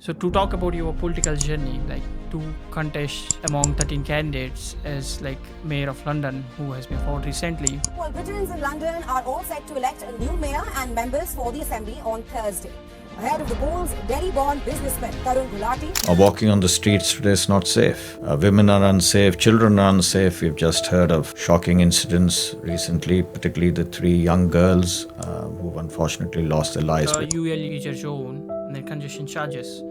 So, to talk about your political journey, like to contest among 13 candidates as like Mayor of London, who has been fought recently. Well, Britons in London are all set to elect a new mayor and members for the Assembly on Thursday. Ahead of the polls, Delhi-born businessman Tarun Ghulati. Walking on the streets today is not safe. Women are unsafe, children are unsafe. We've just heard of shocking incidents recently, particularly the three young girls who've unfortunately lost their lives. ULEZ zone and then congestion charges.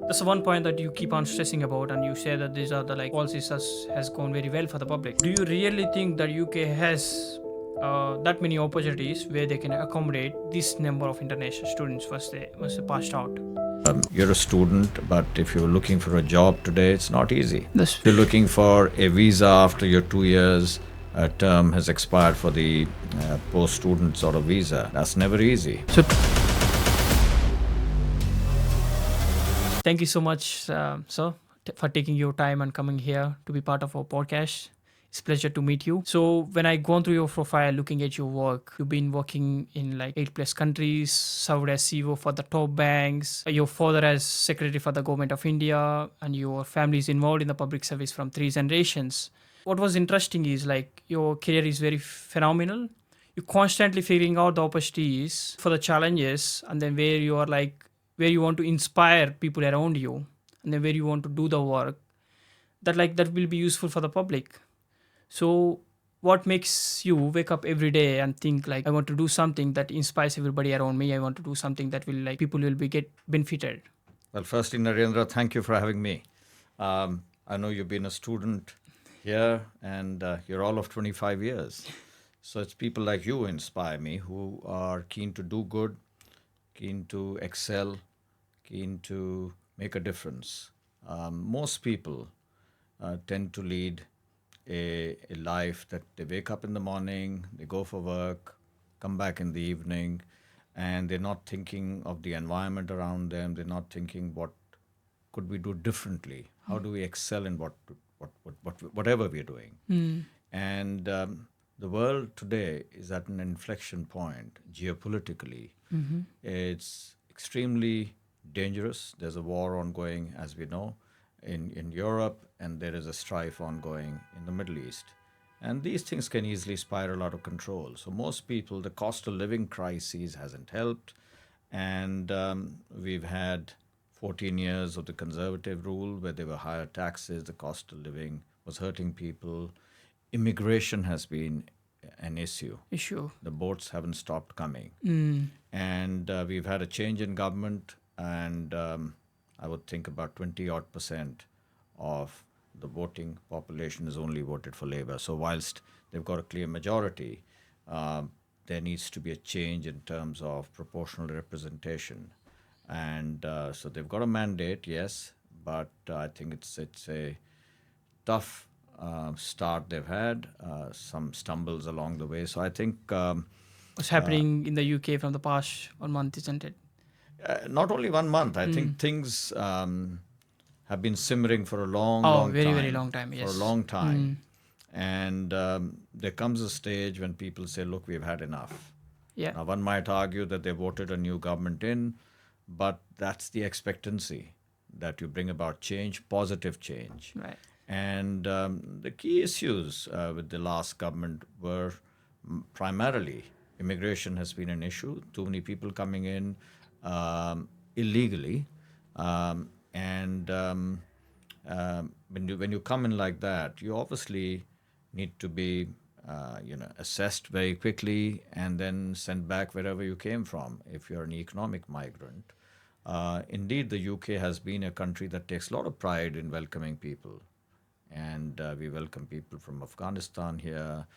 That's the one point that you keep on stressing about, and you say that these are the like policies has gone very well for the public. Do you really think that UK has that many opportunities where they can accommodate this number of international students once they passed out? You're a student, but if you're looking for a job today, it's not easy. That's- If you're looking for a visa after your 2 years term has expired for the post-student sort of visa, that's never easy. So, thank you so much, sir, for taking your time and coming here to be part of our podcast. It's a pleasure to meet you. So when I gone through your profile, looking at your work, you've been working in like 8+ countries, served as CEO for the top banks, your father as secretary for the government of India, and your family is involved in the public service from 3 generations. What was interesting is like your career is very phenomenal. You're constantly figuring out the opportunities for the challenges, and then where you are like, where you want to inspire people around you, and then where you want to do the work that will be useful for the public. So what makes you wake up every day and think like, I want to do something that inspires everybody around me, I want to do something that will like people will be get benefited? Well, firstly, Narendra, thank you for having me. I know you've been a student here, and you're all of 25 years. So it's people like you who inspire me, who are keen to do good, keen to excel, keen to make a difference. Most people tend to lead a life that they wake up in the morning, they go for work, come back in the evening, and they're not thinking of the environment around them. They're not thinking what could we do differently. How do we excel in whatever we're doing? And the world today is at an inflection point geopolitically. It's extremely dangerous. There's a war ongoing, as we know, in Europe, and there is a strife ongoing in the Middle East. And these things can easily spiral out of control. So most people, the cost of living crisis hasn't helped. And we've had 14 years of the conservative rule where there were higher taxes, the cost of living was hurting people. Immigration has been an issue. The boats haven't stopped coming. And we've had a change in government, and I would think about 20% of the voting population is only voted for Labour. So whilst they've got a clear majority, there needs to be a change in terms of proportional representation. And so they've got a mandate, yes, but I think it's a tough start they've had, some stumbles along the way. So I think What's happening in the UK from the past 1 month, isn't it? not only 1 month, I think things have been simmering for a long very long time, yes. For a long time. And there comes a stage when people say, look, we've had enough. Yeah. Now, one might argue that they voted a new government in, but that's the expectancy, that you bring about change, positive change. Right. And the key issues with the last government were primarily immigration has been an issue. Too many people coming in illegally. And when you come in like that, you obviously need to be assessed very quickly and then sent back wherever you came from if you're an economic migrant. Indeed, the UK has been a country that takes a lot of pride in welcoming people. And we welcome people from Afghanistan here,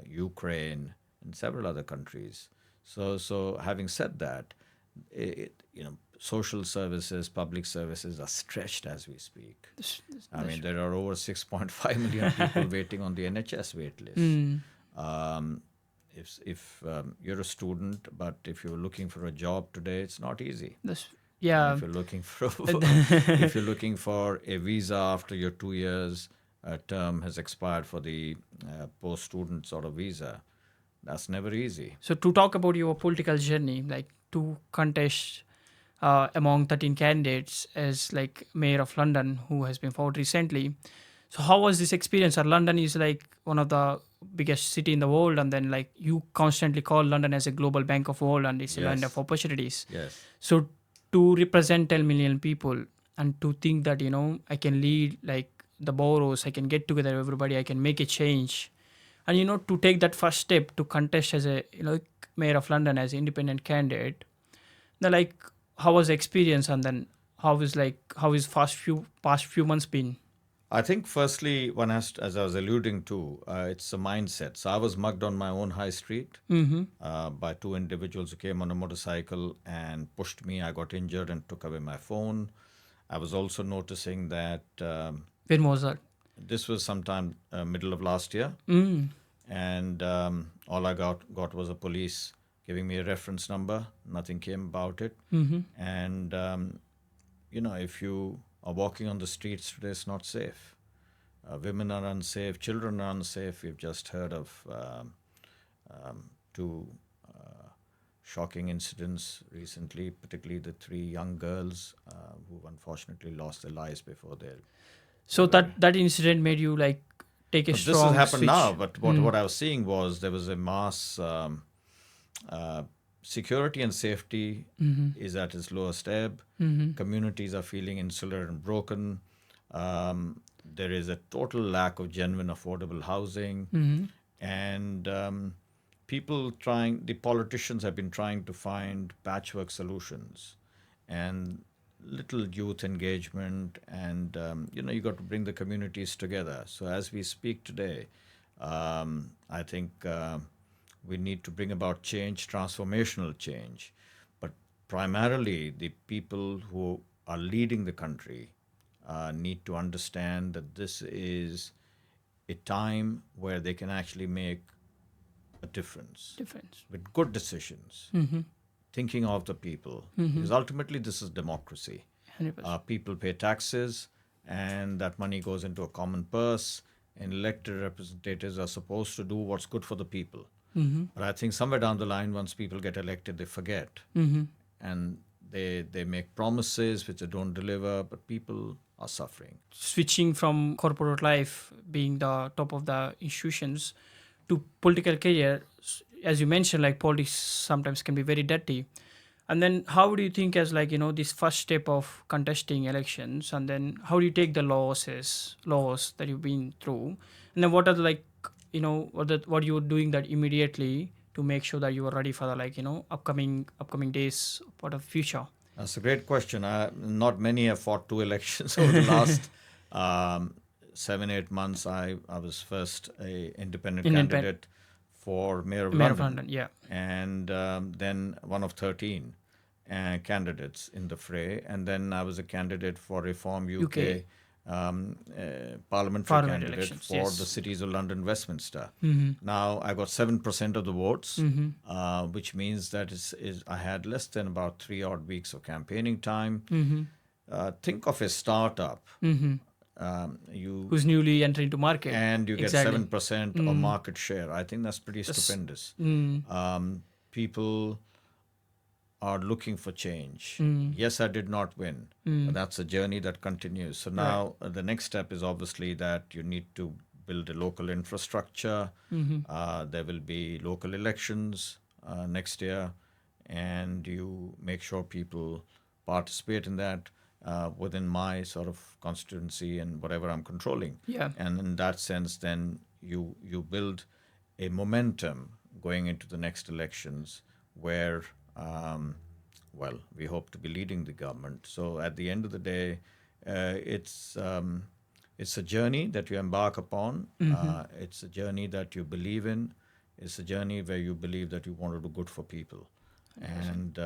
Ukraine, and several other countries. So having said that, social services, public services are stretched as we speak. I mean, there are over 6.5 million people waiting on the NHS wait list. If you're a student, but if you're looking for a job today, it's not easy. Yeah. If you're looking for a visa after your 2 years term has expired for the post-student sort of visa, that's never easy. So to talk about your political journey, like to contest among 13 candidates as like mayor of London, who has been fought recently. So how was this experience? London is like one of the biggest city in the world, and then like you constantly call London as a global bank of world, and it's a land of Yes. opportunities. Yes. So to represent 10 million people and to think that I can lead like the boroughs, I can get together everybody, I can make a change, and to take that first step to contest as a mayor of London as an independent candidate. Then like how was the experience, and then how is past few months been? I think firstly, one has to, as I was alluding to, it's a mindset. So I was mugged on my own high street by two individuals who came on a motorcycle and pushed me. I got injured and took away my phone. I was also noticing that When was that? this was sometime middle of last year, and all I got was a police giving me a reference number. Nothing came about it, and if you are walking on the streets today, it's not safe. Women are unsafe, children are unsafe. We've just heard of two shocking incidents recently, particularly the three young girls who unfortunately lost their lives before their. So that incident made you like take a But this strong has happened switch. now. But what I was seeing was there was a mass security and safety is at its lowest ebb. Communities are feeling insular and broken. There is a total lack of genuine affordable housing, and the politicians have been trying to find patchwork solutions, and little youth engagement, and you got to bring the communities together. So as we speak today, I think we need to bring about change, transformational change, but primarily the people who are leading the country need to understand that this is a time where they can actually make a difference with good decisions, thinking of the people, because ultimately this is democracy. 100%. People pay taxes, and that money goes into a common purse, and elected representatives are supposed to do what's good for the people. But I think somewhere down the line, once people get elected, they forget, and they make promises which they don't deliver, but people are suffering. Switching from corporate life, being the top of the institutions, to political career, as you mentioned, like politics sometimes can be very dirty. And then how do you think as like this first step of contesting elections, and then how do you take the laws that you've been through, and then what are the like what you're doing that immediately to make sure that you are ready for the like upcoming days for the future? That's a great question. Not many have fought two elections over the last 7-8 months. I was first a independent candidate for Mayor of London. Yeah. And then one of 13 candidates in the fray. And then I was a candidate for Reform UK parliamentary candidate elections, for yes. the cities of London, Westminster. Now I got 7% of the votes, which means that I had less than about 3 odd weeks of campaigning time. Think of a startup. Who's newly entering to market, And you get exactly. 7% of market share. I think that's pretty stupendous. People are looking for change. Yes, I did not win, but that's a journey that continues. So now the next step is obviously that you need to build a local infrastructure. There will be local elections next year, and you make sure people participate in that within my sort of constituency and whatever I'm controlling. Yeah. And in that sense, then you build a momentum going into the next elections where, we hope to be leading the government. So at the end of the day, it's a journey that you embark upon. It's a journey that you believe in. It's a journey where you believe that you want to do good for people. And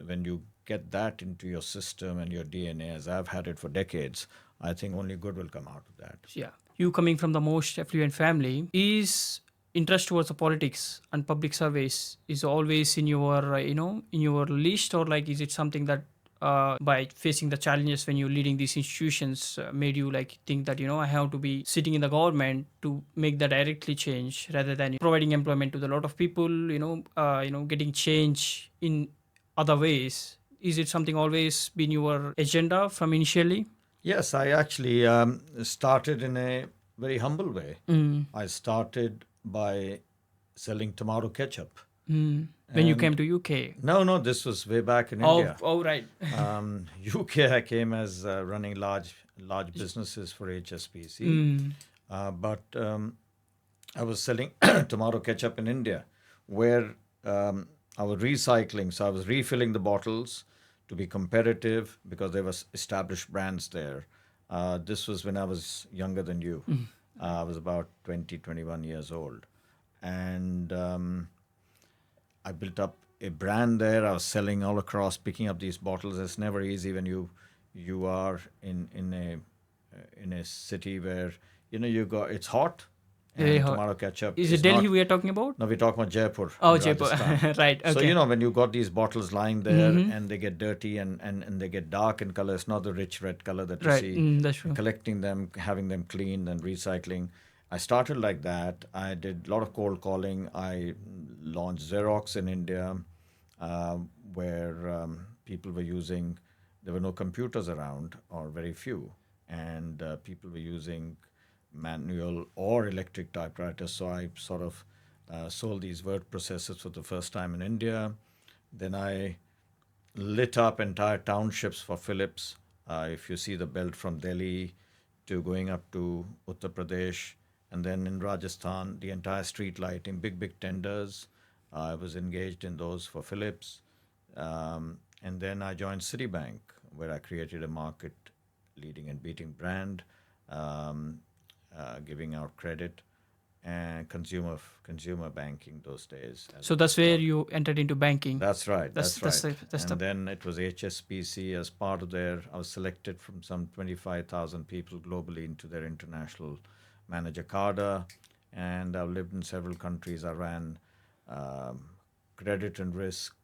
when you get that into your system and your DNA, as I've had it for decades, I think only good will come out of that. Yeah. You coming from the most affluent family, is interest towards the politics and public service is always in your in your list, or like is it something that by facing the challenges when you're leading these institutions made you like think that I have to be sitting in the government to make the directly change rather than providing employment to a lot of people, getting change in other ways Is it something always been your agenda from initially? Yes, I actually started in a very humble way. I started by selling tomato ketchup. When you came And to UK? no, this was way back in Oh, India. oh, right. UK, I came as running large businesses for HSBC. But I was selling tomato ketchup in India, where I was recycling. So I was refilling the bottles to be competitive because there was established brands there. This was when I was younger than you. I was about 20, 21 years old. And I built up a brand there. I was selling all across, picking up these bottles. It's never easy when you are in a city where you got it's hot, Very and hot. tomato ketchup Is is it Delhi not. we are talking about? No, we're talking about Jaipur. Oh, in Jaipur. Rajasthan. Right. So Okay. when you got these bottles lying there and they get dirty and they get dark in color, it's not the rich red color that you Right. see. That's true. Collecting them, having them cleaned and recycling. I started like that. I did a lot of cold calling. I launched Xerox in India, where people were using. There were no computers around, or very few, and people were using manual or electric typewriters. So I sort of sold these word processors for the first time in India. Then I lit up entire townships for Philips. If you see the belt from Delhi to going up to Uttar Pradesh, and then in Rajasthan, the entire street lighting, big tenders. I was engaged in those for Philips. And then I joined Citibank, where I created a market leading and beating brand, giving out credit and consumer banking those days. So that's where you entered into banking. That's right. That's right. that's And then it was HSBC as part of their. I was selected from some 25,000 people globally into their international manager cadre, and I've lived in several countries. I ran credit and risk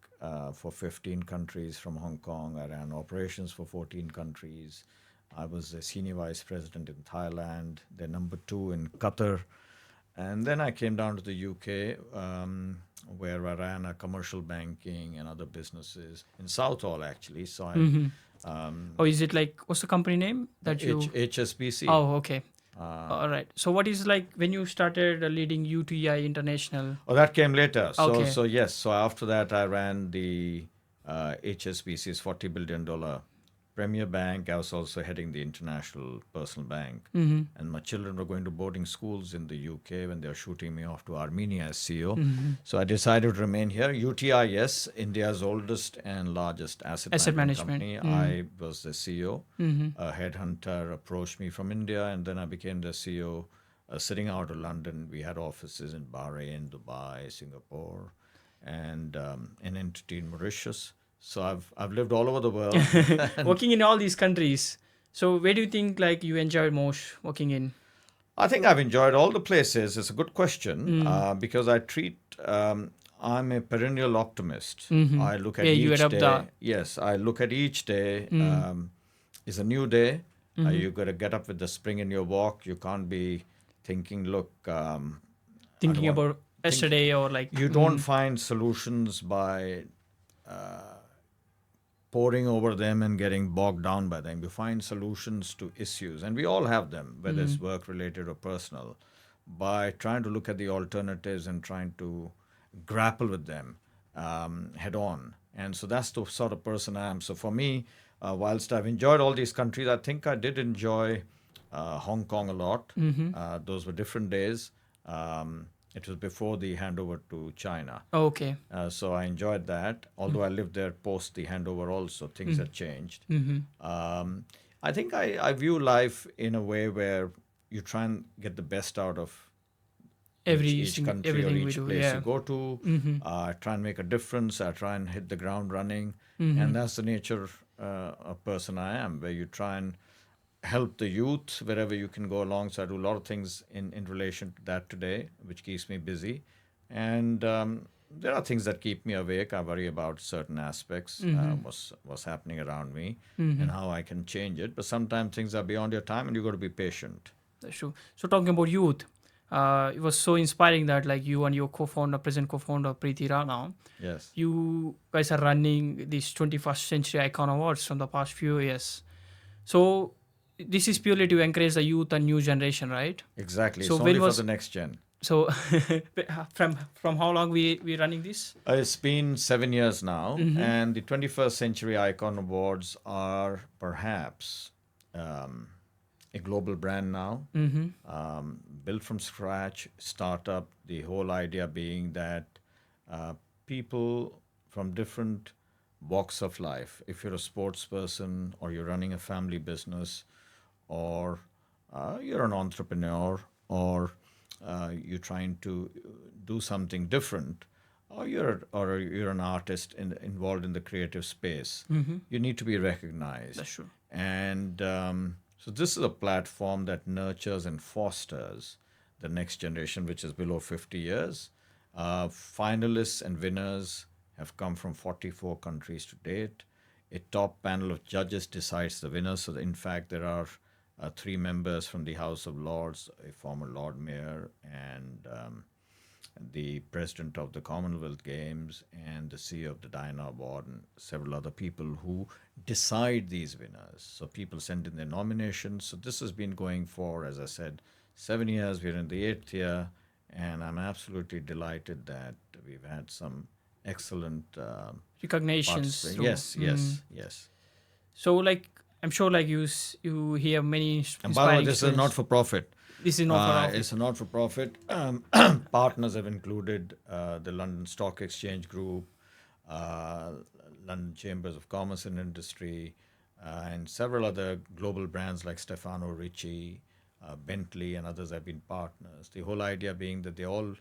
for 15 countries from Hong Kong. I ran operations for 14 countries. I was a senior vice president in Thailand, the number 2 in Qatar. And then I came down to the UK, where I ran a commercial banking and other businesses in Southall, actually. So Oh, is it like, what's the company name that you? HSBC. Oh, okay. All right. So what is like when you started leading UTI International? Oh, that came later. Okay. So yes. So after that, I ran the HSBC's $40 billion Premier Bank. I was also heading the International Personal Bank. And my children were going to boarding schools in the UK when they were shooting me off to Armenia as CEO. So I decided to remain here. UTI, yes, India's oldest and largest asset management company. I was the CEO. A headhunter approached me from India, and then I became the CEO. Sitting out of London, we had offices in Bahrain, Dubai, Singapore, and an entity in Mauritius. So I've lived all over the world. Working in all these countries. So where do you think like you enjoyed most working in? I think I've enjoyed all the places. It's a good question because I treat. I'm a perennial optimist. I look at you each adapt day. Yes, I look at each day. Is a new day. You got to get up with the spring in your walk. You can't be thinking, look. Thinking about yesterday or like. You don't find solutions by poring over them and getting bogged down by them. You find solutions to issues, and we all have them, whether it's work related or personal, by trying to look at the alternatives and trying to grapple with them head on. And so that's the sort of person I am. So for me, whilst I've enjoyed all these countries, I think I did enjoy Hong Kong a lot. Those were different days. It was before the handover to China. Oh, okay. So I enjoyed that. Although I lived there post the handover also, things had changed. I think I view life in a way where you try and get the best out of each country or everything we each do, place yeah. you go to. I try and make a difference. I try and hit the ground running. And that's the nature of person I am, where you try and help the youth wherever you can go along. So I do a lot of things in relation to that today, which keeps me busy. And there are things that keep me awake. I worry about certain aspects, what's happening around me and how I can change it. But sometimes things are beyond your time and you've got to be patient. That's true. So talking about youth, It was so inspiring that like you and your co-founder, present co-founder Preeti Rana, Yes. you guys are running these 21st Century Icon Awards from the past few years. So this is purely to encourage the youth and new generation, right? Exactly. So It's when only for was the next gen. so from how long we running this? It's been 7 years now, Mm-hmm. and the 21st Century Icon Awards are perhaps a global brand now, Mm-hmm. built from scratch, startup. The whole idea being that people from different walks of life, if you're a sports person or you're running a family business, or you're an entrepreneur, or you're trying to do something different, or you're an artist involved in the creative space, you need to be recognized. That's true. And so this is a platform that nurtures and fosters the next generation, which is below 50 years. Finalists and winners have come from 44 countries to date. A top panel of judges decides the winners. So, in fact, there are three members from the House of Lords, a former Lord Mayor, and the president of the Commonwealth Games, and the CEO of the Diana Award, and several other people who decide these winners. So people send in their nominations. So this has been going for, as I said, 7 years. We're in the 8th year, and I'm absolutely delighted that we've had some excellent Recognitions. participants. through- Yes, yes, yes. So like I'm sure like you hear many And by the way, inspiring this is a stories. not-for-profit. This is not for profit. It's a not-for-profit. Partners have included the London Stock Exchange Group, uh, London Chambers of Commerce and Industry, and several other global brands like Stefano Ricci, Bentley, and others have been partners. The whole idea being that they all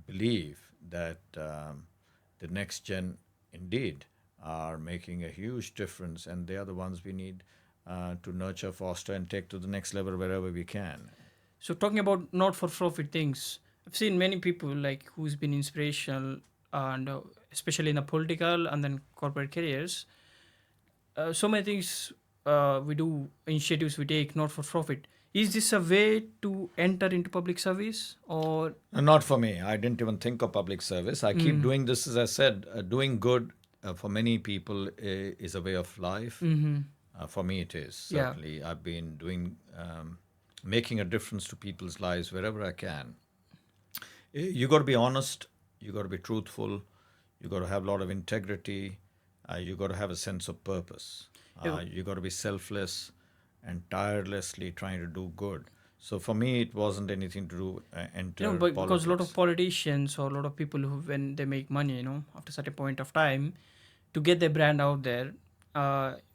believe that the next gen indeed are making a huge difference, and they are the ones we need to nurture, foster, and take to the next level wherever we can. So talking about not-for-profit things, I've seen many people like who's been inspirational, and especially in the political and then corporate careers. So many things we do, initiatives we take, not for profit. Is this a way to enter into public service, or Not for me. I didn't even think of public service. I keep doing this, as I said, doing good for many people is a way of life. For me, it is. Yeah. Certainly, I've been doing, making a difference to people's lives wherever I can. You got to be honest. You got to be truthful. You got to have a lot of integrity. You got to have a sense of purpose. You got to be selfless and tirelessly trying to do good. So for me, it wasn't anything to do enter but politics. because a lot of politicians or a lot of people who when they make money, after a certain point of time, to get their brand out there,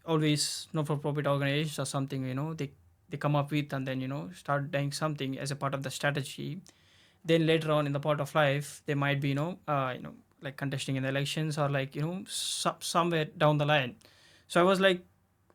always not-for-profit organizations or something, they come up with and then start doing something as a part of the strategy. Then later on in the part of life, they might be like contesting in the elections or like somewhere down the line. So I was like,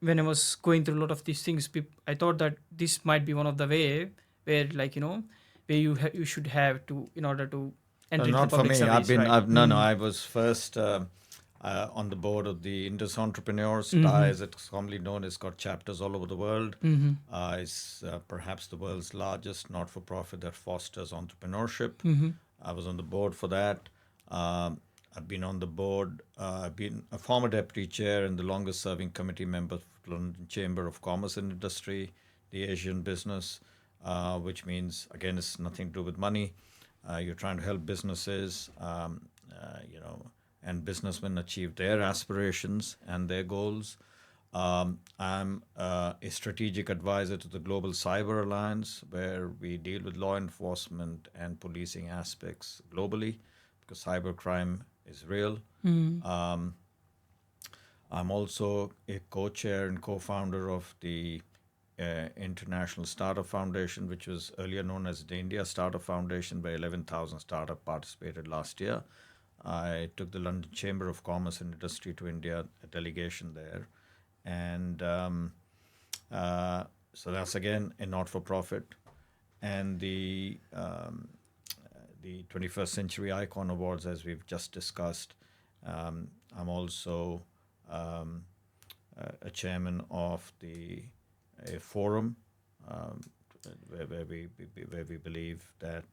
when I was going through a lot of these things, I thought that this might be one of the way where like where you should have to in order to enter into Not for public me. service. Right? No. I was first on the board of the Indus Entrepreneurs. TIE, as it's commonly known, has got chapters all over the world. It's perhaps the world's largest not-for-profit that fosters entrepreneurship. I was on the board for that. I've been on the board. I've been a former deputy chair and the longest-serving committee member of the London Chamber of Commerce and Industry, the Asian business, which means, again, it's nothing to do with money. You're trying to help businesses, and businessmen achieve their aspirations and their goals. I'm a strategic advisor to the Global Cyber Alliance, where we deal with law enforcement and policing aspects globally, because cybercrime is real. I'm also a co-chair and co-founder of the International Startup Foundation, which was earlier known as the India Startup Foundation, where 11,000 startups participated last year. I took the London Chamber of Commerce and Industry to India, a delegation there. And so that's, again, a not-for-profit. And the 21st Century Icon Awards, as we've just discussed, I'm also a chairman of a forum where we believe that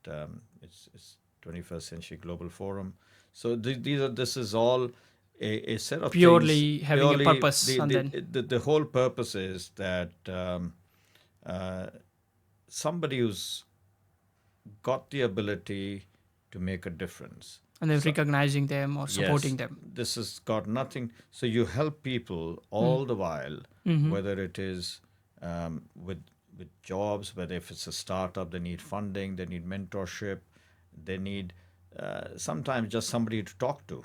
it's 21st Century Global Forum. So this is all a set of Purely things. having a purpose, and then The whole purpose is that uh, somebody who's got the ability to make a difference. and then recognizing them or supporting Yes, them. this has got nothing. So you help people all the while, whether it is with jobs, whether if it's a startup, they need funding, they need mentorship, they need sometimes just somebody to talk to.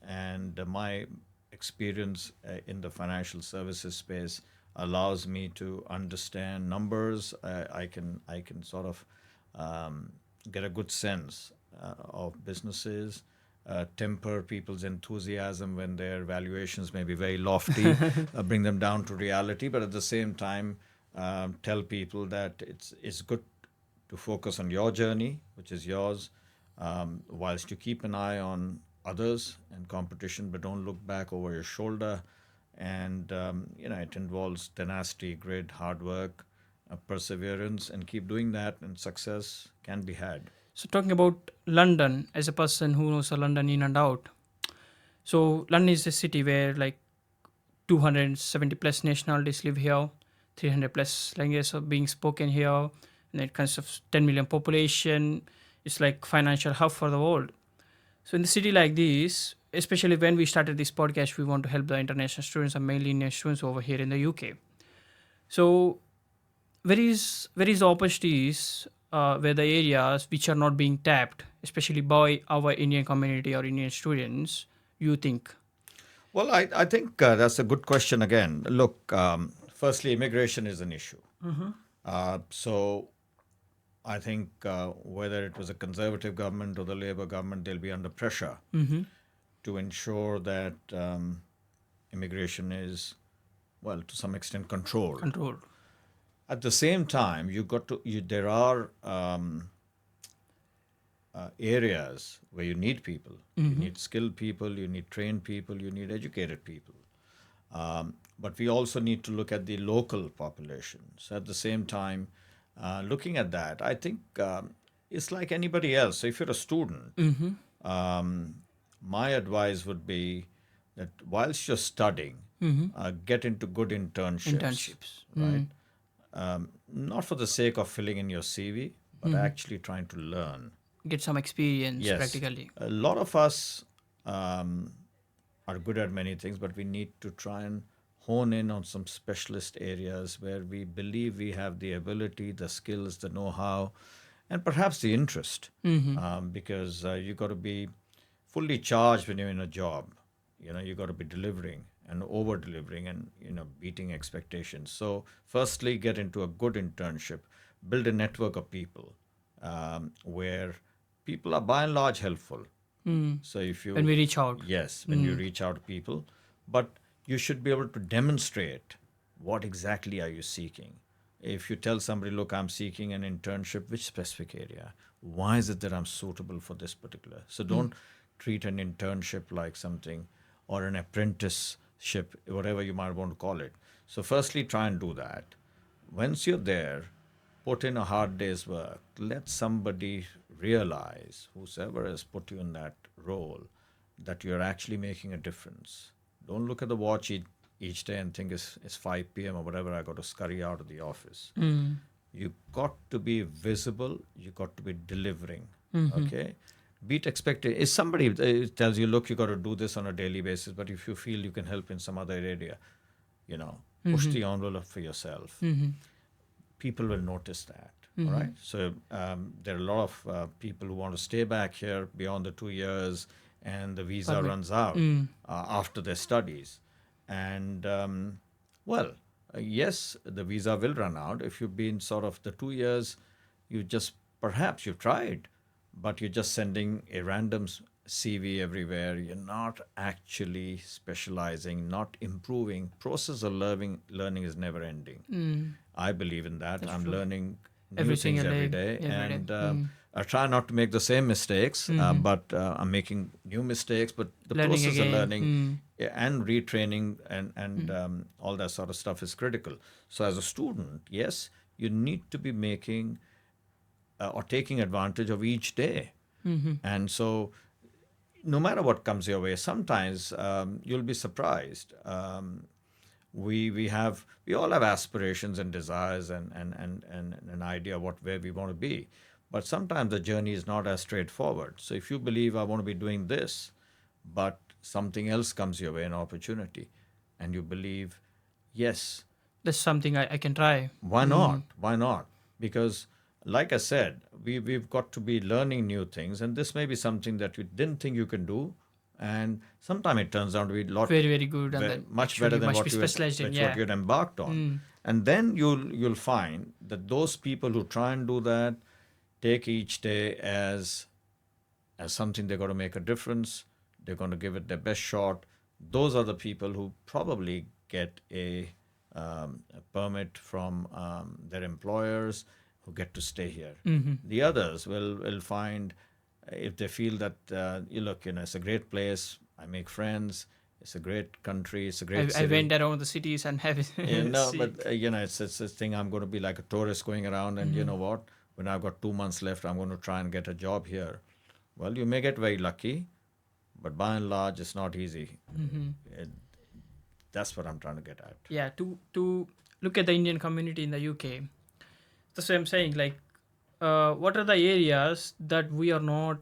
And my experience in the financial services space allows me to understand numbers. I can sort of get a good sense of businesses, temper people's enthusiasm when their valuations may be very lofty, bring them down to reality, but at the same time, tell people that it's good to focus on your journey, which is yours, whilst you keep an eye on others and competition, but don't look back over your shoulder. And it involves tenacity, grit, hard work, perseverance, and keep doing that, and success can be had. So talking about London, as a person who knows London in and out, so London is a city where like 270 plus nationalities live here, 300 plus languages are being spoken here, and it kinds of 10 million population. It's like financial hub for the world. So in the city like this, especially when we started this podcast, we want to help the international students and mainly Indian students over here in the UK. So where is the opportunities where the areas which are not being tapped, especially by our Indian community or Indian students, you think? Well, I think that's a good question again. Look, firstly, immigration is an issue. So I think whether it was a conservative government or the Labour government, they'll be under pressure to ensure that immigration is, well, to some extent controlled. Controlled. At the same time, there are areas where you need people. You need skilled people, you need trained people, you need educated people. But we also need to look at the local population. So at the same time, looking at that, I think it's like anybody else. So if you're a student, my advice would be that whilst you're studying, get into good internships. Right? Not for the sake of filling in your CV, but actually trying to learn. Get some experience Yes. practically. A lot of us are good at many things, but we need to try and hone in on some specialist areas where we believe we have the ability, the skills, the know-how, and perhaps the interest. Because you got to be fully charged when you're in a job. You got to be delivering and over-delivering and beating expectations. So firstly, get into a good internship, build a network of people where people are by and large helpful. So if you When we reach out. yes, when you reach out to people, but you should be able to demonstrate what exactly are you seeking. If you tell somebody, look, I'm seeking an internship, which specific area? Why is it that I'm suitable for this particular? So don't treat an internship like something, or an apprenticeship, whatever you might want to call it. So firstly, try and do that. Once you're there, put in a hard day's work. Let somebody realize, whoever has put you in that role, that you're actually making a difference. Don't look at the watch each day and think it's 5 p.m. or whatever, I got to scurry out of the office. You got to be visible. You got to be delivering. Okay? Beat expected. If somebody tells you, look, you got to do this on a daily basis, but if you feel you can help in some other area, push the envelope for yourself. People will notice that. All right. So there are a lot of people who want to stay back here beyond the 2 years, and the visa runs out after their studies. And yes, the visa will run out if you've been sort of the 2 years. Perhaps you've tried, but you're just sending a random CV everywhere. You're not actually specializing, not improving. Process of learning is never ending. I believe in that. I'm learning new things every day. I try not to make the same mistakes, but I'm making new mistakes. But the Learning process again. of learning and retraining and all that sort of stuff is critical. So as a student, yes, you need to be making or taking advantage of each day. And so, no matter what comes your way, sometimes you'll be surprised. We all have aspirations and desires and an idea of where we want to be, but sometimes the journey is not as straightforward. So if you believe I want to be doing this, but something else comes your way, an opportunity, and you believe, yes, That's something I can try. why not? Why not? Because, like I said, we've got to be learning new things, and this may be something that you didn't think you can do, and sometimes it turns out to be Very, very good. And then much actually better than must what be you specialized in. what Yeah. you'd embarked on. And then you'll find that those people who try and do that take each day as something they're going to make a difference. They're going to give it their best shot. Those are the people who probably get a permit from their employers, who get to stay here. The others will find, if they feel that it's a great place, I make friends, it's a great country, it's a great I city. went around the cities and have see. But it's this thing. I'm going to be like a tourist going around, and you know what? When I've got 2 months left, I'm going to try and get a job here. Well, you may get very lucky, but by and large, it's not easy. That's what I'm trying to get at. Yeah, to look at the Indian community in the UK. That's what I'm saying. Like, what are the areas that we are not,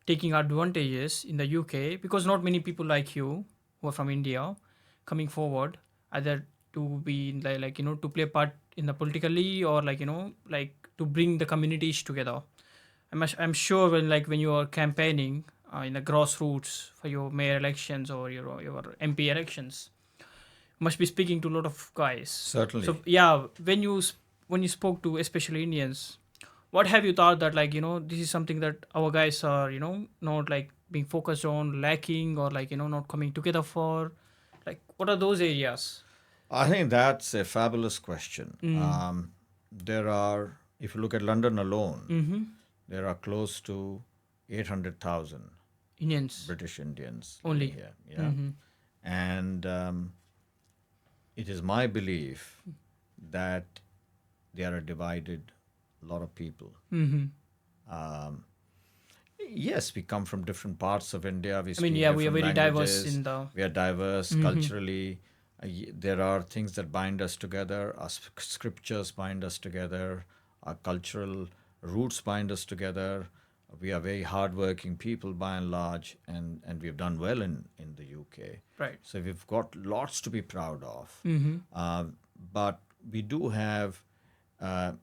taking advantages in the UK? Because not many people like you who are from India coming forward, either to be in to play a part in the politically, or to bring the communities together. I'm sure when you are campaigning in the grassroots for your mayor elections or your MP elections, you must be speaking to a lot of guys. Certainly. So yeah, when you spoke to especially Indians, what have you thought that this is something that our guys are not being focused on, lacking, or not coming together for? What are those areas? I think that's a fabulous question. There are, if you look at London alone, there are close to 800,000 Indians. British Indians Only. living here. Yeah. And it is my belief that they are a divided lot of people. Yes, we come from different parts of India. We speak we are different very diverse languages. in the. We are diverse culturally. There are things that bind us together. Our scriptures bind us together. Our cultural roots bind us together. We are very hardworking people by and large, and we've done well in the UK. Right. So we've got lots to be proud of. But we do have a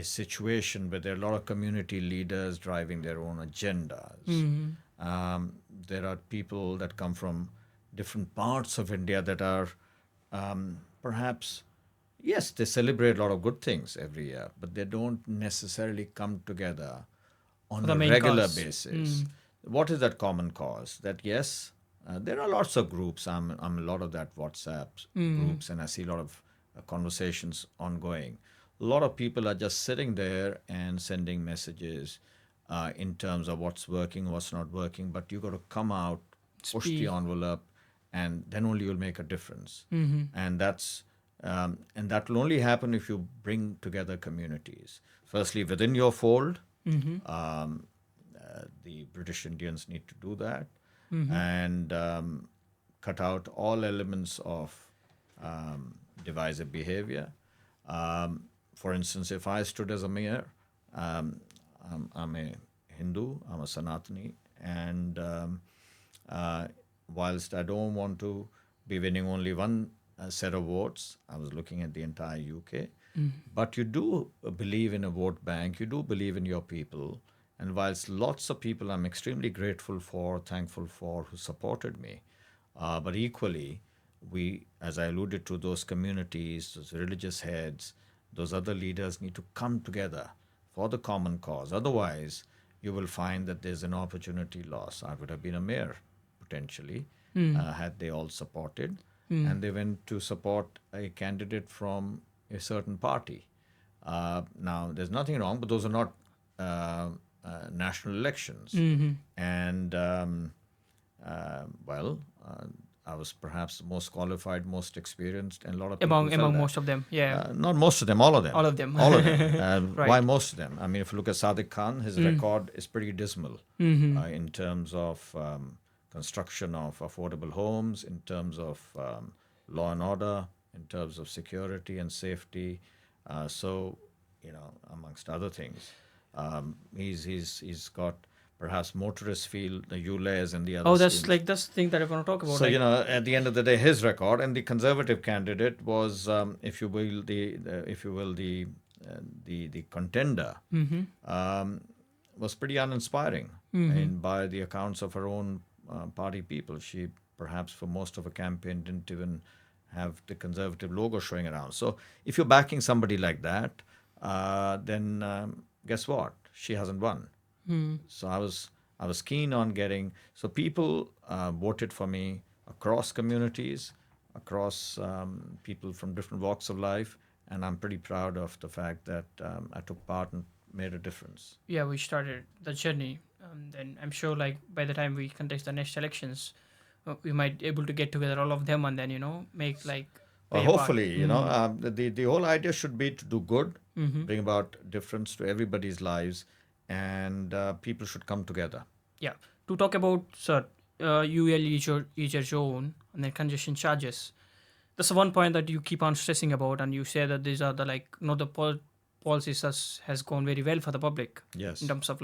situation where there are a lot of community leaders driving their own agendas. There are people that come from different parts of India that are perhaps, yes, they celebrate a lot of good things every year, but they don't necessarily come together on the a main regular cause. basis. What is that common cause? That yes, there are lots of groups. I'm a lot of that WhatsApp groups, and I see a lot of conversations ongoing. A lot of people are just sitting there and sending messages in terms of what's working, what's not working. But you got to come out, push the envelope, and then only you'll make a difference. And that's and that will only happen if you bring together communities. Firstly, within your fold, the British Indians need to do that, and cut out all elements of divisive behavior. For instance, if I stood as a mayor, I'm a Hindu, I'm a Sanatani, and whilst I don't want to be winning only one set of votes, I was looking at the entire UK. But you do believe in a vote bank, you do believe in your people, and whilst lots of people I'm extremely grateful for, thankful for, who supported me, but equally, we, as I alluded to, those communities, those religious heads, those other leaders need to come together for the common cause. Otherwise, you will find that there's an opportunity loss. I would have been a mayor, potentially, had they all supported. And they went to support a candidate from a certain party. Now, there's nothing wrong, but those are not national elections. And, I was perhaps the most qualified, most experienced, and a lot of people among felt that. most of them. Yeah, Not most of them, all of them. all of them. All of them. Right. Why most of them? I mean, if you look at Sadiq Khan, his record is pretty dismal in terms of construction of affordable homes, in terms of law and order, in terms of security and safety. So, amongst other things, he's got perhaps motorists feel the ULEZ and the other Oh, that's schemes. that's the thing that I want to talk about. So like, at the end of the day, his record and the conservative candidate was, if you will, the contender, was pretty uninspiring. And by the accounts of her own party people, she perhaps for most of her campaign didn't even have the conservative logo showing around. So if you're backing somebody like that, then guess what? She hasn't won. So I was keen on getting. So people voted for me across communities, across people from different walks of life, and I'm pretty proud of the fact that I took part and made a difference. yeah, we started the journey. Then I'm sure, like by the time we contest the next elections, we might able to get together all of them and then make like. Well, play a part. hopefully, the whole idea should be to do good, bring about difference to everybody's lives, and people should come together. Yeah. To talk about, sir, ULEZ zone and then congestion charges. That's the one point that you keep on stressing about, and you say that these are the the policies has gone very well for the public. Yes. In terms of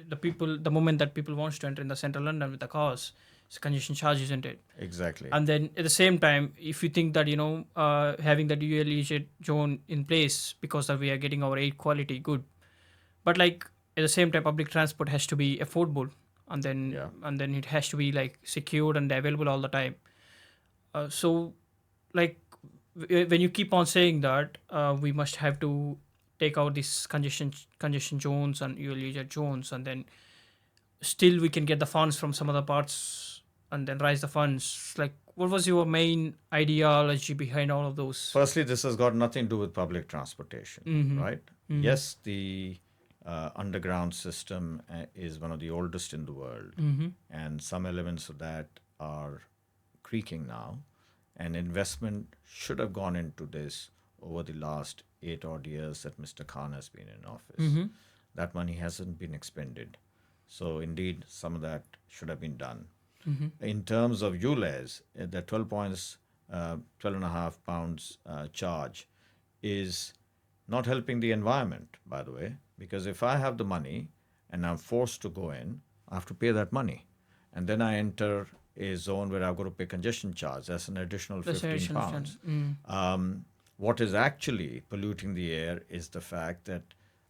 the people, the moment that people wants to enter in the central London with the cars, it's congestion charge, isn't it? Exactly. And then at the same time, if you think that having the ULEZ zone in place because that we are getting our air quality good, but like at the same time, public transport has to be affordable, and then it has to be like secured and available all the time. So, like when you keep on saying that, we must have to take out these congestion zones and ULEZ zones, and then still we can get the funds from some other parts, and then raise the funds. Like, what was your main ideology behind all of those? Firstly, this has got nothing to do with public transportation, right? Yes, the underground system is one of the oldest in the world, and some elements of that are creaking now. And investment should have gone into this over the last 8 odd years that Mr. Khan has been in office. That money hasn't been expended. So indeed, some of that should have been done. In terms of ULEZ, the 12.5 pounds charge is not helping the environment, by the way, because if I have the money and I'm forced to go in, I have to pay that money. And then I enter a zone where I've got to pay congestion charge. That's an additional 15 pounds. What is actually polluting the air is the fact that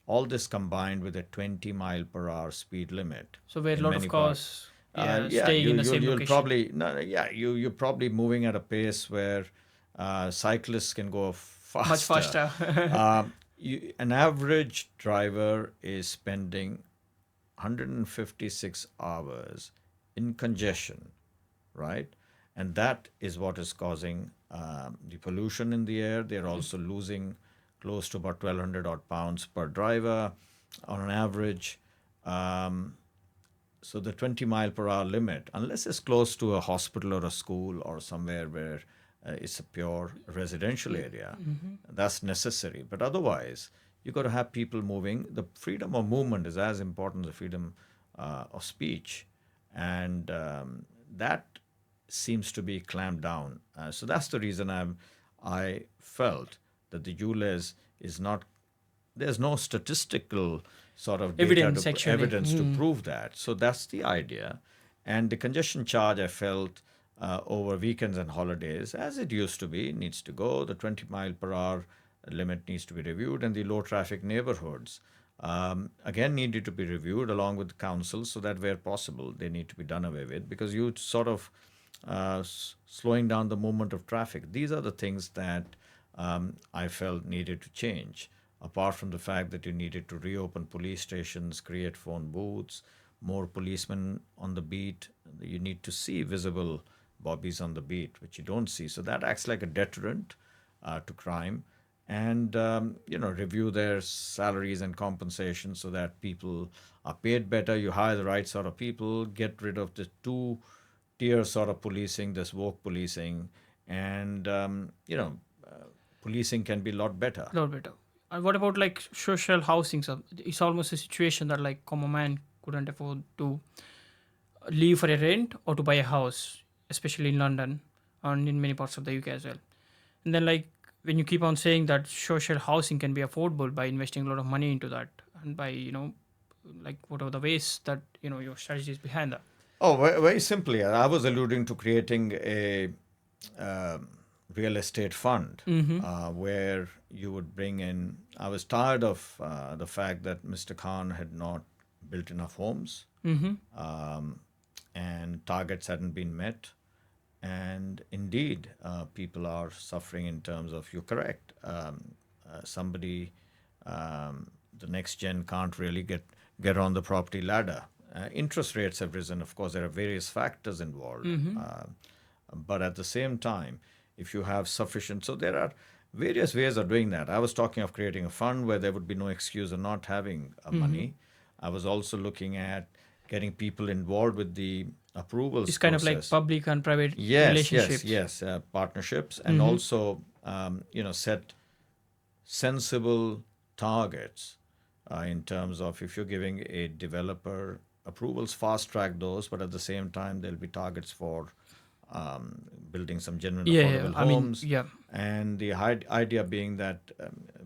all this combined with a 20 mile per hour speed limit. So where a in lot many of cars parts. staying in the same you'll location. probably you're probably moving at a pace where cyclists can go faster. Much faster. An average driver is spending 156 hours in congestion, right? And that is what is causing the pollution in the air. They're also losing close to about 1,200 odd pounds per driver on an average. So the 20 mile per hour limit, unless it's close to a hospital or a school or somewhere where it's a pure residential area, that's necessary. But otherwise, you've got to have people moving. The freedom of movement is as important as the freedom of speech. And that seems to be clamped down. So that's the reason I felt that the ULEZ is not, there's no statistical sort of Evidence, data actually. evidence to prove that. So that's the idea. And the congestion charge, I felt, over weekends and holidays, as it used to be, needs to go. The 20 mile per hour limit needs to be reviewed, and the low traffic neighborhoods again needed to be reviewed along with the council, so that where possible they need to be done away with, because you sort of slowing down the movement of traffic. These are the things that I felt needed to change, apart from the fact that you needed to reopen police stations, create phone booths, more policemen on the beat. You need to see visible bobbies on the beat, which you don't see. So that acts like a deterrent to crime. And review their salaries and compensation so that people are paid better. You hire the right sort of people, get rid of the two tier sort of policing, this woke policing, and policing can be a lot better. lot better. And what about like social housing? So it's almost a situation that like common man couldn't afford to leave for a rent or to buy a house, especially in London and in many parts of the UK as well. And then like when you keep on saying that social housing can be affordable by investing a lot of money into that and by like what are the ways that your strategies behind that. Oh, very simply, I was alluding to creating a real estate fund where you would bring in. I was tired of the fact that Mr. Khan had not built enough homes, and targets hadn't been met. And indeed, people are suffering in terms of, you're correct, somebody, the next gen can't really get on the property ladder. Interest rates have risen. Of course, there are various factors involved. But at the same time, if you have sufficient, so there are various ways of doing that. I was talking of creating a fund where there would be no excuse of not having money. I was also looking at getting people involved with the approvals It's kind of like process. public and private Yes, relationships. yes, partnerships, and also set sensible targets in terms of, if you're giving a developer approvals, fast track those, but at the same time there'll be targets for building some genuine affordable homes. And the idea being that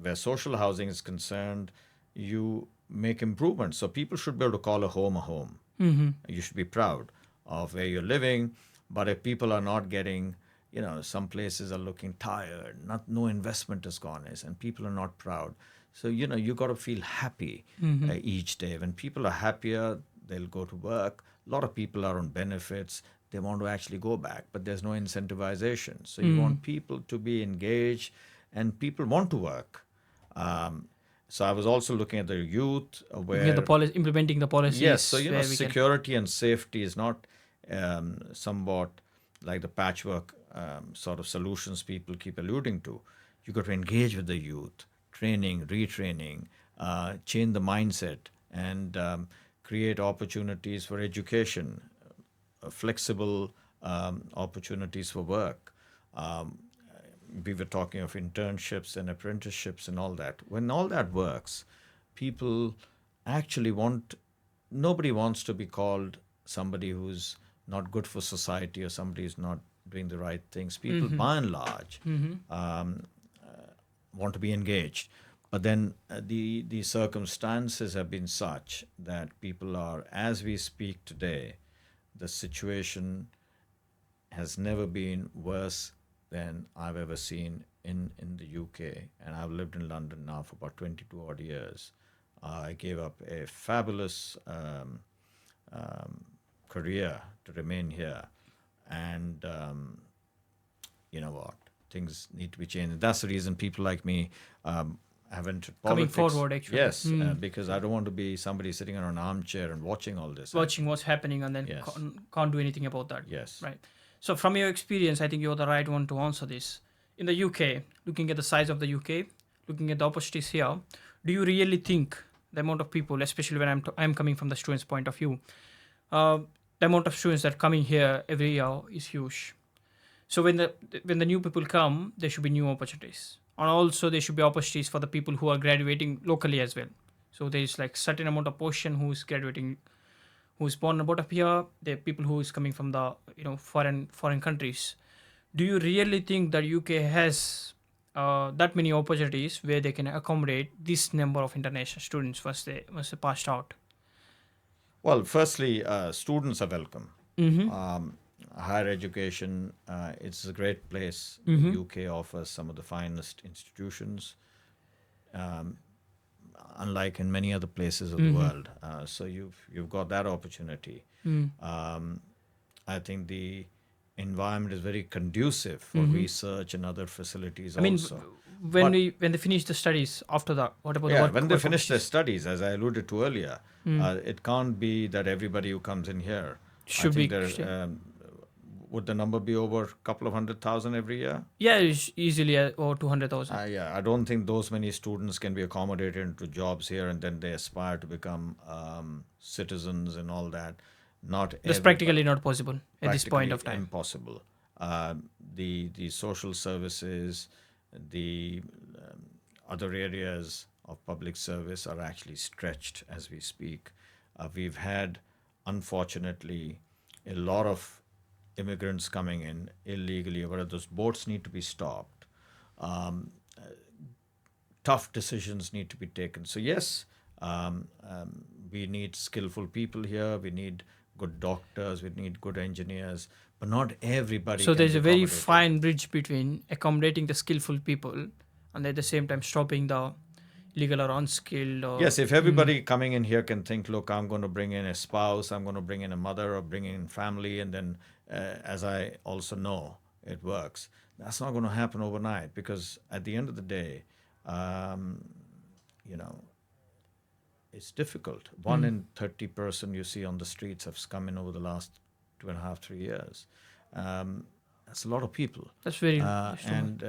where social housing is concerned, you make improvements. So people should be able to call a home a home. You should be proud of where you're living. But if people are not getting, some places are looking tired, no investment has gone in, and people are not proud. So, you got to feel happy each day. When people are happier, they'll go to work. A lot of people are on benefits. They want to actually go back, but there's no incentivization. So you want people to be engaged, and people want to work. So I was also looking at the youth, where Implementing the policies. yes. So security and safety is not somewhat like the patchwork sort of solutions people keep alluding to. You got to engage with the youth, training, retraining, change the mindset, and create opportunities for education, flexible opportunities for work. We were talking of internships and apprenticeships and all that. When all that works, people actually nobody wants to be called somebody who's not good for society or somebody who's not doing the right things. People, by and large, want to be engaged. But then the circumstances have been such that people are, as we speak today, the situation has never been worse than I've ever seen in the UK. And I've lived in London now for about 22 odd years. I gave up a fabulous career to remain here. And you know what? Things need to be changed. That's the reason people like me have entered politics. Coming forward, actually. Yes, because I don't want to be somebody sitting on an armchair and watching all this. Watching what's happening and then Yes. can't do anything about that. Yes. Right. So from your experience, I think you're the right one to answer this. In the UK, looking at the size of the UK, looking at the opportunities here, do you really think the amount of people, especially when I'm coming from the students' point of view, the amount of students that are coming here every year is huge. So when the new people come, there should be new opportunities. And also there should be opportunities for the people who are graduating locally as well. So there is like certain amount of portion who's graduating, who's born and brought up here. There are people who is coming from the foreign countries. Do you really think that UK has that many opportunities where they can accommodate this number of international students once they passed out? Well, firstly, students are welcome. Higher education, it's a great place. The UK offers some of the finest institutions, unlike in many other places of the world. So you've got that opportunity. I think the environment is very conducive for research and other facilities also. When they finish the studies after that, what about the work? When they finish their studies, as I alluded to earlier, it can't be that everybody who comes in here Should I think be- would the number be over a couple of 100,000 every year? Yeah, it's easily over 200,000. I don't think those many students can be accommodated into jobs here and then they aspire to become citizens and all that. Not That's practically not possible at this point of time. impossible. The social services, the other areas of public service are actually stretched as we speak. We've had, unfortunately, a lot of immigrants coming in illegally, where those boats need to be stopped. Tough decisions need to be taken. So yes, we need skillful people here. We need good doctors. We need good engineers. But not everybody. So can there's be a very accommodated. fine bridge between accommodating the skillful people and at the same time stopping the illegal or unskilled. Or, Yes, if everybody coming in here can think, look, I'm going to bring in a spouse, I'm going to bring in a mother, or bring in family, and then, as I also know, it works. That's not going to happen overnight, because at the end of the day, you know, it's difficult. 1 in 30 person you see on the streets have come in over the last 2.5, 3 years. That's a lot of people. That's very And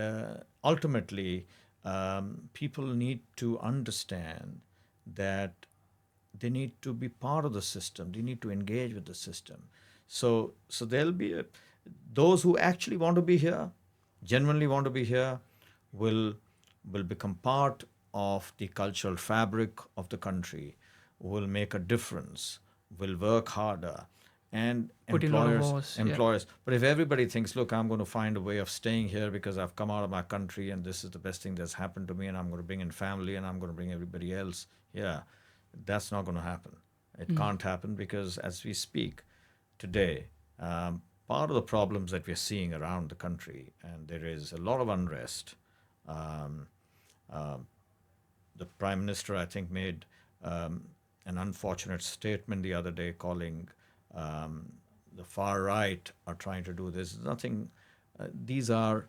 ultimately, people need to understand that they need to be part of the system. They need to engage with the system. So there'll be those who actually want to be here, genuinely want to be here, will become part of the cultural fabric of the country, will make a difference, will work harder, and Put in a lot of hours, yeah. employers. But if everybody thinks, look, I'm going to find a way of staying here because I've come out of my country and this is the best thing that's happened to me, and I'm going to bring in family and I'm going to bring everybody else here, that's not going to happen. It can't happen, because as we speak today, part of the problems that we're seeing around the country, and there is a lot of unrest. The Prime Minister, I think, made an unfortunate statement the other day, calling the far right are trying to do this. Nothing. These are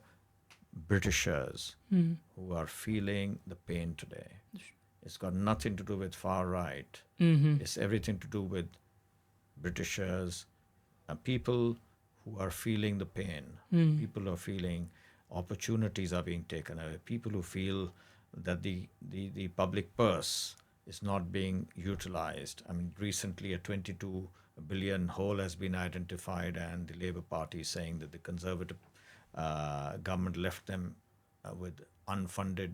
Britishers who are feeling the pain today. It's got nothing to do with far right. It's everything to do with Britishers, people who are feeling the pain. People who are feeling opportunities are being taken away. People who feel that the public purse is not being utilized. I mean, recently a 22 billion hole has been identified, and the Labour Party is saying that the Conservative government left them with unfunded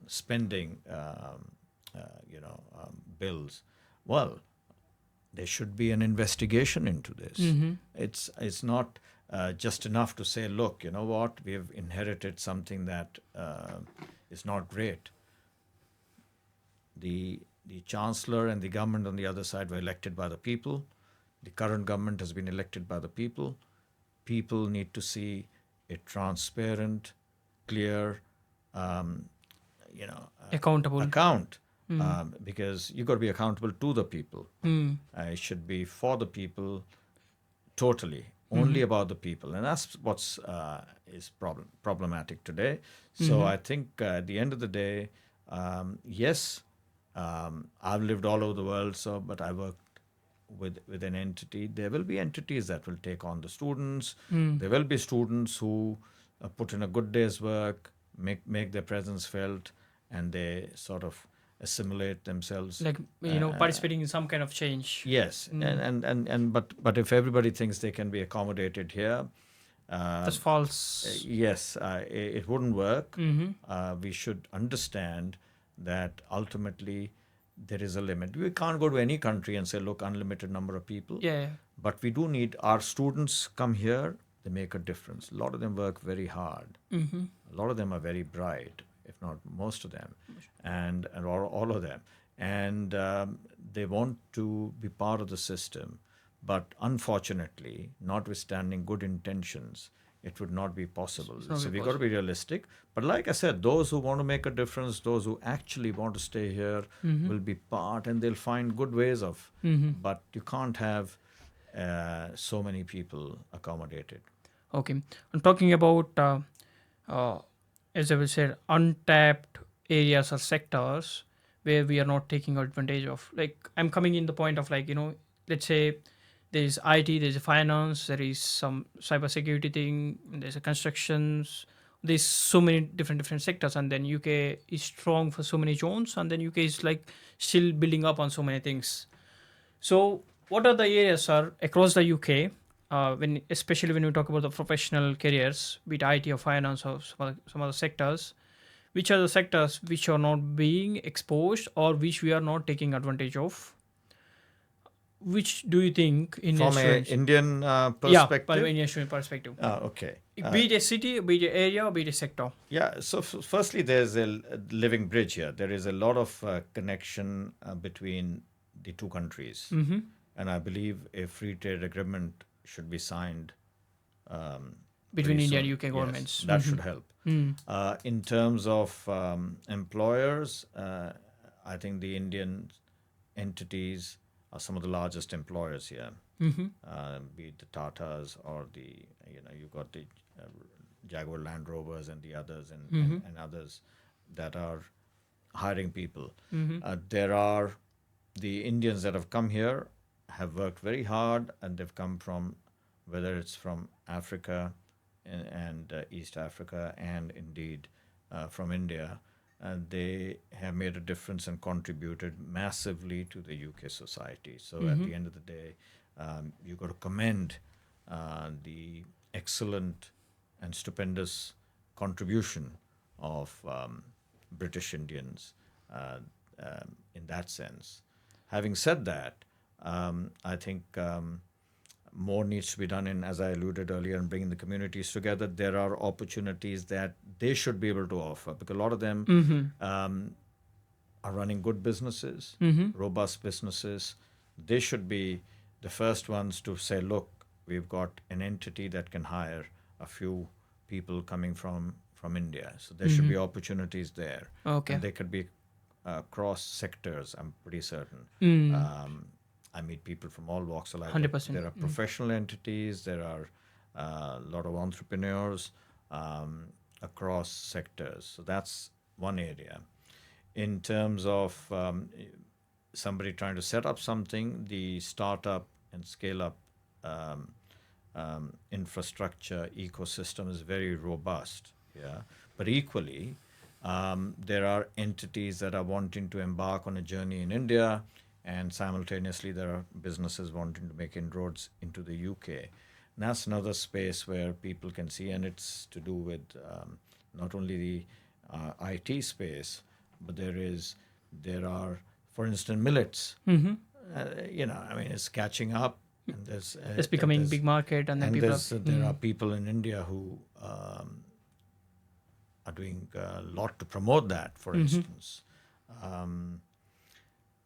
spending, bills. Well, there should be an investigation into this. It's not just enough to say, look, you know what, we have inherited something that is not great. The Chancellor and the government on the other side were elected by the people. The current government has been elected by the people. People need to see a transparent, clear, accountable. account, because you've got to be accountable to the people. It should be for the people, totally, only about the people, and that's what's is problematic today. So I think at the end of the day, yes, I've lived all over the world, but I worked with an entity. There will be entities that will take on the students. There will be students who put in a good day's work, make their presence felt, and they sort of assimilate themselves. Like, participating in some kind of change. Yes, but if everybody thinks they can be accommodated here, That's false. yes, it wouldn't work. We should understand that ultimately there is a limit. We can't go to any country and say, look, unlimited number of people. Yeah. But we do need our students come here. They make a difference. A lot of them work very hard. A lot of them are very bright, if not most of them, and all of them. And they want to be part of the system. But unfortunately, notwithstanding good intentions, it would not be possible. So we've got to be realistic. But like I said, those who want to make a difference, those who actually want to stay here will be part, and they'll find good ways of. But you can't have so many people accommodated. Okay. I'm talking about, as I will say, untapped areas or sectors where we are not taking advantage of. Like, I'm coming in the point of, like, let's say there's IT, there's a finance, there is some cybersecurity thing, there's a constructions, there's so many different sectors, and then UK is strong for so many zones, and then UK is like still building up on so many things. So What are the areas, sir, across the UK, especially when we talk about the professional careers, be it IT or finance or some other sectors, which are the sectors which are not being exposed or which we are not taking advantage of? Which do you think Indian From a students? Indian Yeah, perspective? by Indian student perspective. Okay. Be it a city, be it an area, be it a sector. Yeah, so firstly, there's a living bridge here. There is a lot of connection between the two countries. Mm-hmm. And I believe a free trade agreement should be signed Between pretty India soon. and UK Yes, governments. that should help. In terms of employers, I think the Indian entities are some of the largest employers here. Be it the Tatas or you've got the Jaguar Land Rovers and the others and others that are hiring people. There are the Indians that have come here have worked very hard, and they've come from, whether it's from Africa and East Africa and indeed from India, and they have made a difference and contributed massively to the UK society. So at the end of the day, you've got to commend the excellent and stupendous contribution of British Indians in that sense. Having said that, I think more needs to be done in, as I alluded earlier, in bringing the communities together. There are opportunities that they should be able to offer, because a lot of them are running good businesses, robust businesses. They should be the first ones to say, look, we've got an entity that can hire a few people coming from India. So there should be opportunities there. Okay. And they could be cross sectors, I'm pretty certain. I meet people from all walks of life. 100%. There are professional entities, there are a lot of entrepreneurs across sectors. So that's one area. In terms of somebody trying to set up something, the startup and scale up infrastructure ecosystem is very robust. Yeah, but equally, there are entities that are wanting to embark on a journey in India, and simultaneously there are businesses wanting to make inroads into the UK. And that's another space where people can see, and it's to do with not only the IT space, but there are, for instance, millets. It's catching up. And there's It's becoming a big market, and then people there are people in India who are doing a lot to promote that, for instance.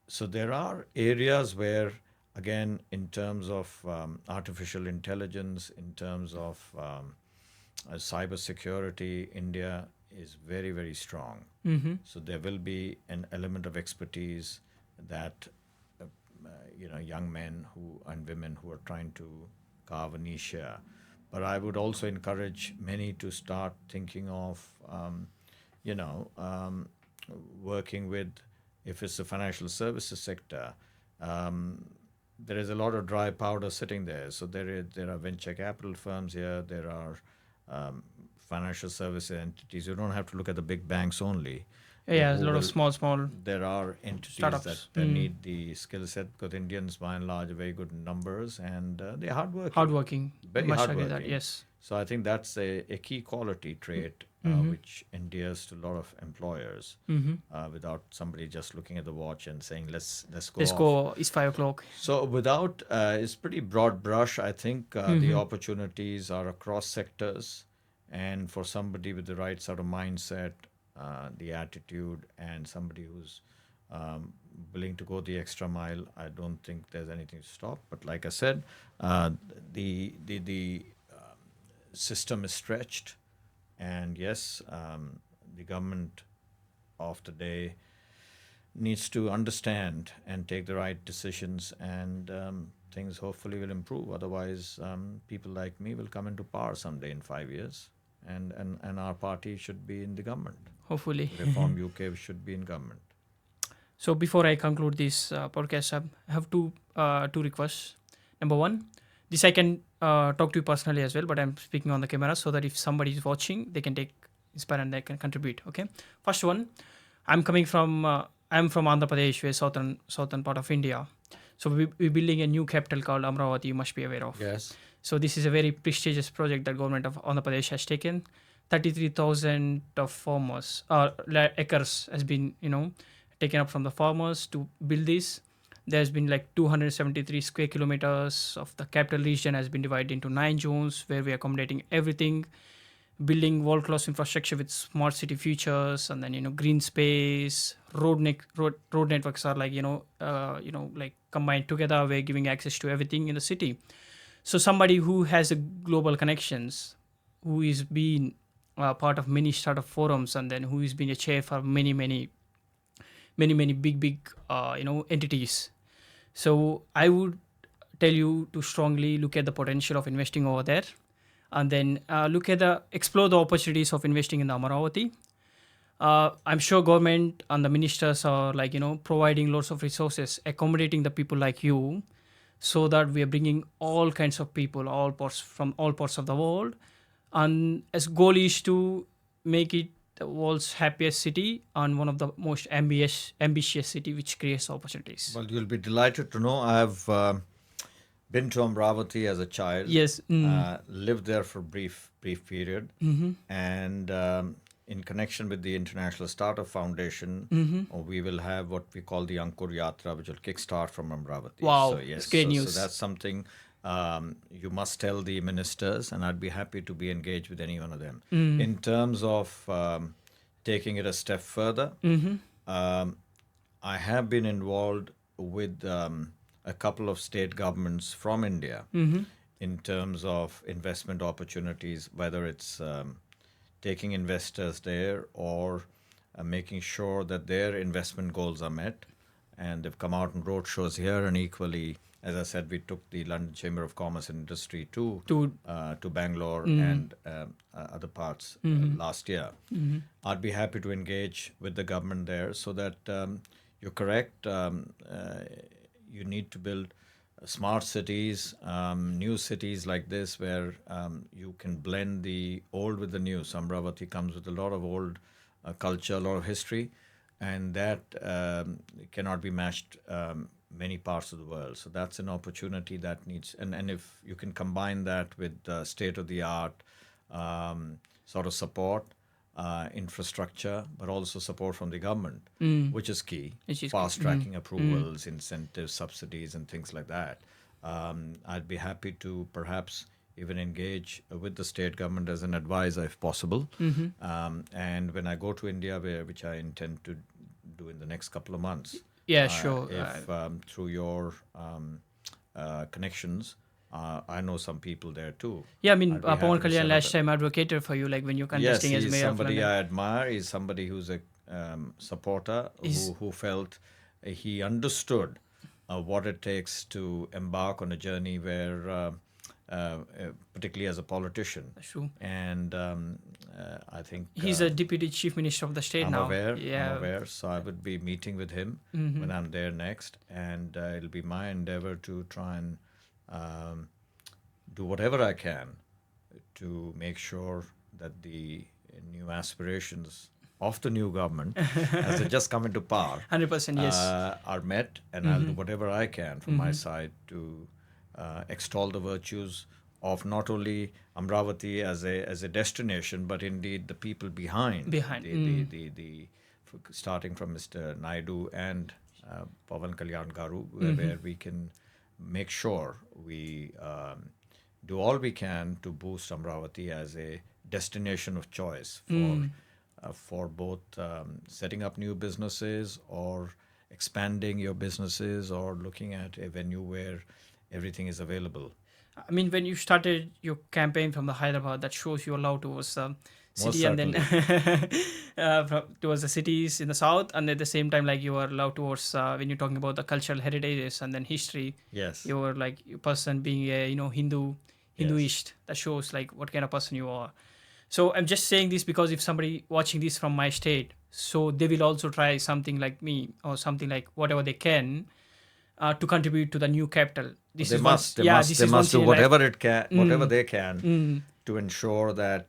So there are areas where, again, in terms of artificial intelligence, in terms of cyber security, India is very, very strong. So there will be an element of expertise that young men and women who are trying to carve a niche here. But I would also encourage many to start thinking of, working with, if it's the financial services sector, there is a lot of dry powder sitting there. So there are venture capital firms here, there are financial services entities. You don't have to look at the big banks only. Yeah, there's a lot of small. There are entities startups. that need the skill set, because Indians, by and large, are very good in numbers, and they're hardworking. Hardworking. Very Much hardworking. agree that, yes. So I think that's a key quality trait which endears to a lot of employers, without somebody just looking at the watch and saying, let's go Let's off. go, it's 5 o'clock. So without, it's pretty broad brush. I think the opportunities are across sectors, and for somebody with the right sort of mindset, the attitude, and somebody who's willing to go the extra mile, I don't think there's anything to stop. But like I said, the system is stretched, and yes, the government of today needs to understand and take the right decisions, and things hopefully will improve. Otherwise, people like me will come into power someday in 5 years, and our party should be in the government. Hopefully. Reform UK should be in government. So before I conclude this podcast, I have two requests. Number one, this I can talk to you personally as well, but I'm speaking on the camera so that if somebody is watching, they can take inspire and they can contribute. Okay. First one, I'm from Andhra Pradesh, which is southern part of India. So we're building a new capital called Amaravthi, you must be aware of. Yes. So this is a very prestigious project that government of Andhra Pradesh has taken. 33,000 of farmers or acres has been, taken up from the farmers to build this. There's been like 273 square kilometers of the capital region has been divided into 9 zones where we are accommodating everything, building world-class infrastructure with smart city features, and then green space, road networks are like like combined together. We're giving access to everything in the city. So somebody who has a global connections, who is being part of many startup forums, and then who is being a chair for many big entities. So I would tell you to strongly look at the potential of investing over there, and then explore the opportunities of investing in the Amaravati. I'm sure government and the ministers are like providing lots of resources, accommodating the people like you, so that we are bringing all kinds of people, from all parts of the world, and as goal is to make it the world's happiest city and one of the most ambitious city, which creates opportunities. Well, you'll be delighted to know I've been to Amaravati as a child. Yes. Lived there for a brief period. And in connection with the International Startup Foundation, we will have what we call the Ankur Yatra, which will kickstart from Amaravati. Wow, So, yes, it's great news. So that's something you must tell the ministers, and I'd be happy to be engaged with any one of them. In terms of taking it a step further, I have been involved with a couple of state governments from India in terms of investment opportunities, whether it's taking investors there or making sure that their investment goals are met. And they've come out on road shows here, and equally, as I said, we took the London Chamber of Commerce and Industry to Bangalore and other parts last year. I'd be happy to engage with the government there, so that you're correct. You need to build smart cities, new cities like this, where you can blend the old with the new. So Amaravati comes with a lot of old culture, a lot of history, and that cannot be matched many parts of the world. So that's an opportunity that needs, and if you can combine that with state-of-the-art sort of support, infrastructure, but also support from the government, which is key. Fast-tracking approvals, incentives, subsidies, and things like that. I'd be happy to perhaps even engage with the state government as an advisor if possible. And when I go to India, which I intend to do in the next couple of months, sure. If through your connections, I know some people there too. Yeah, I mean, I'd be happy Pawan to Kalyan set up last time advocated for you, like when you're contesting as he's mayor of somebody London. I admire. He's somebody who's a supporter who felt he understood what it takes to embark on a journey where, particularly as a politician. That's true. And I think He's a deputy chief minister of the state I'm now. aware. Yeah. I'm aware. So I would be meeting with him when I'm there next, and it'll be my endeavor to try and do whatever I can to make sure that the new aspirations of the new government, as they just come into power, 100%, yes. are met, and I'll do whatever I can from my side to extol the virtues of not only Amaravati as a destination, but indeed the people behind. The starting from Mr. Naidu and Pawan Kalyan Garu, where we can make sure we do all we can to boost Amaravati as a destination of choice for both setting up new businesses or expanding your businesses or looking at a venue where everything is available. I mean, when you started your campaign from the Hyderabad, that shows your love towards the city, and then towards the cities in the south, and at the same time, like your love towards when you're talking about the cultural heritages and then history. Yes. You were like a person being a Hinduist. That shows like what kind of person you are. So I'm just saying this because if somebody watching this from my state, so they will also try something like me or something like whatever they can to contribute to the new capital. They must do whatever they can to ensure that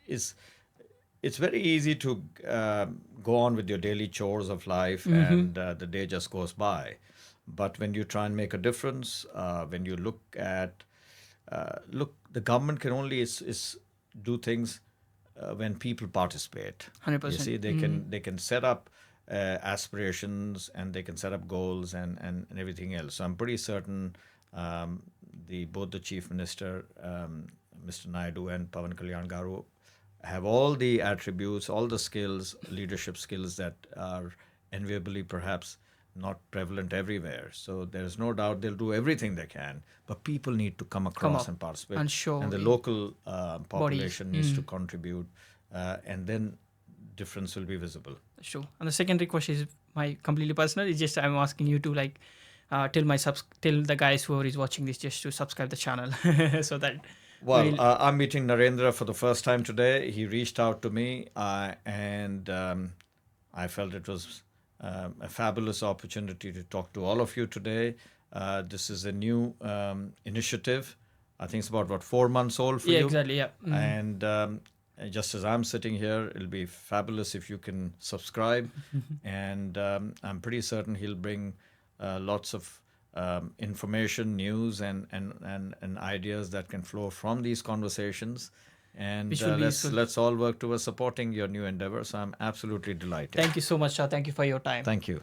it's very easy to go on with your daily chores of life and the day just goes by. But when you try and make a difference, when you look at the government can only is do things when people participate. 100%. You see, they can set up aspirations, and they can set up goals and everything else. So I'm pretty certain both the Chief Minister, Mr. Naidu, and Pawan Kalyan Garu have all the attributes, all the skills, leadership skills that are enviably perhaps not prevalent everywhere. So there's no doubt they'll do everything they can, but people need to come across up and participate. and show And the it. local population needs to contribute, and then difference will be visible. Sure. And the second request is my completely personal. It's just I'm asking you to like tell the guys who is watching this just to subscribe the channel so that. Well, I'm meeting Narendra for the first time today. He reached out to me, and I felt it was a fabulous opportunity to talk to all of you today. This is a new initiative. I think it's about 4 months old for you. Yeah, exactly. Yeah. And just as I'm sitting here, it'll be fabulous if you can subscribe. And I'm pretty certain he'll bring lots of information, news, and ideas that can flow from these conversations. And Which will be let's all work towards supporting your new endeavor. So I'm absolutely delighted. Thank you so much, Shah. Thank you for your time. Thank you.